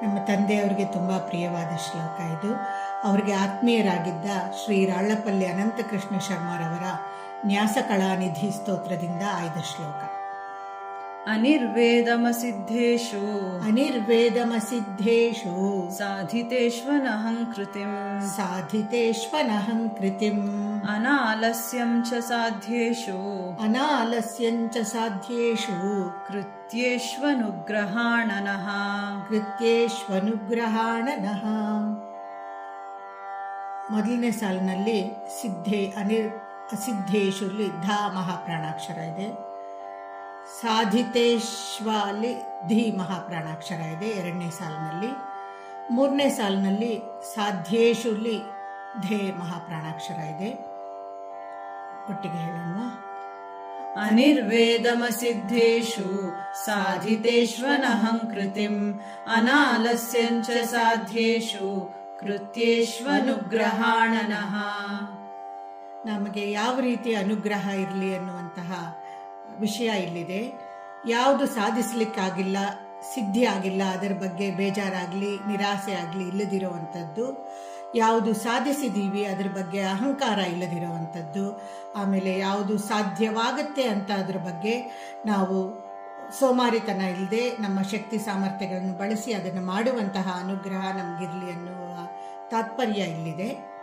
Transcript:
ನಮ್ಮ ತಂದೆಯವರಿಗೆ ತುಂಬ ಪ್ರಿಯವಾದ ಶ್ಲೋಕ ಇದು. ಅವರಿಗೆ ಆತ್ಮೀಯರಾಗಿದ್ದ ಶ್ರೀ ರಾಳ್ಳಪಲ್ಲಿ ಅನಂತಕೃಷ್ಣ ಶರ್ಮರವರ ನ್ಯಾಸಕಳಾನಿಧಿ ಸ್ತೋತ್ರದಿಂದ ಆಯ್ದ ಶ್ಲೋಕ. ಅನಿರ್ವೇದಮಸಿದ್ಧೇಷು ಸಾಧಿತೇಷ್ವನಹಂ ಕೃತಿಂ ಅನಾಲಸ್ಯಂ ಚ ಸಾಧ್ಯೇಷು ಕೃತ್ಯೇಷ್ವನುಗ್ರಹಾಣನಃ. ಮೊದಲನೇ ಸಾಲಿನಲ್ಲಿ ಅಸಿದ್ಧೇಶು ಧ ಮಹಾಪ್ರಾಣಾಕ್ಷರ ಇದೆ. ಸಾಧಿತೇಶ್ವಲಿ ಧಿ ಮಹಾಪ್ರಾಣಾಕ್ಷರ ಇದೆ ಎರಡನೇ ಸಾಲಿನಲ್ಲಿ. ಮೂರನೇ ಸಾಲಿನಲ್ಲಿ ಸಾಧ್ಯೇಶುಲಿ ಧೇ ಮಹಾಪ್ರಾಣಾಕ್ಷರ ಇದೆ. ಒಟ್ಟಿಗೆ ಹೇಳೋಣ. ಅನಿರ್ವೇದಮಸಿದ್ಧೇಷು ಸಾಧಿತೇಷ್ವನಹಂ ಕೃತಿಂ ಅನಾಲಸ್ಯಂ ಚ ಸಾಧ್ಯೇಷು ಕೃತ್ಯೇಷ್ವನುಗ್ರಹಾಣನಃ. ನಮಗೆ ಯಾವ ರೀತಿಯ ಅನುಗ್ರಹ ಇರಲಿ ಅನ್ನುವಂತಹ ವಿಷಯ ಇಲ್ಲಿದೆ. ಯಾವುದು ಸಾಧಿಸಲಿಕ್ಕಾಗಿಲ್ಲ, ಸಿದ್ಧಿ ಆಗಿಲ್ಲ, ಅದರ ಬಗ್ಗೆ ಬೇಜಾರಾಗಲಿ ನಿರಾಸೆ ಆಗಲಿ ಇಲ್ಲದಿರುವಂಥದ್ದು. ಯಾವುದು ಸಾಧಿಸಿದ್ದೀವಿ ಅದರ ಬಗ್ಗೆ ಅಹಂಕಾರ ಇಲ್ಲದಿರುವಂಥದ್ದು. ಆಮೇಲೆ ಯಾವುದು ಸಾಧ್ಯವಾಗತ್ತೆ ಅಂತ ಅದ್ರ ಬಗ್ಗೆ ನಾವು ಸೋಮಾರಿತನ ಇಲ್ಲದೆ ನಮ್ಮ ಶಕ್ತಿ ಸಾಮರ್ಥ್ಯಗಳನ್ನು ಬಳಸಿ ಅದನ್ನು ಮಾಡುವಂತಹ ಅನುಗ್ರಹ ನಮಗಿರಲಿ ಅನ್ನುವ ತಾತ್ಪರ್ಯ ಇಲ್ಲಿದೆ.